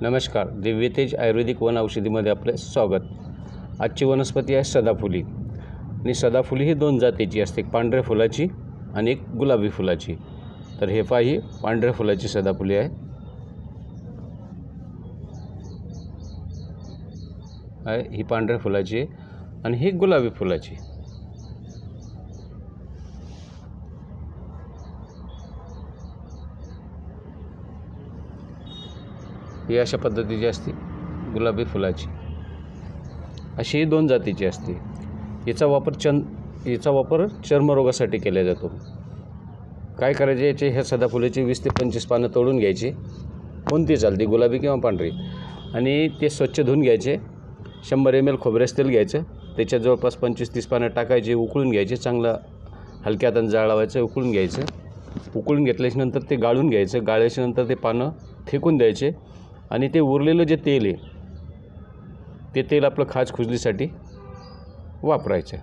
नमस्कार, दिव्यतेज आयुर्वेदिक वन औषधीमध्ये आपले स्वागत। आजची वनस्पती आहे सदाफुली। आणि सदाफुली ही दोन जातीची असते, एक पांढऱ्या फुलाची आणि एक गुलाबी फुलाची। तर हे पाही पांढऱ्या फुलाची सदाफुली आहे, ही पांढऱ्या फुलाची आणि ही गुलाबी फुलाची। ही अशा पद्धतीची असते गुलाबी फुलाची, अशी दोन जातीची असते। याचा वापर चर्मरोगासाठी केला जातो। काय करायचे, याचे ह्या सदाफुलीचे 20 ते 25 पानं तोडून घ्यायची, कोणती चालते, गुलाबी किंवा पांढरी, आणि ते स्वच्छ धुवून घ्यायचे। 100 ml खोबरेचं तेल घ्यायचं, त्याच्यात जवळपास 25-30 पानं टाकायचे, उकळून घ्यायचे, चांगलं हलक्या हाताने जाळ लावायचं, उकळून घ्यायचं। उकळून घेतल्यानंतर ते गाळून घ्यायचं, गाळल्यानंतर ते पानं फेकून द्यायचे आणि ते उरलेलं जे तेल आहे ते तेल आपलं खाज खुजलीसाठी वापरायचं।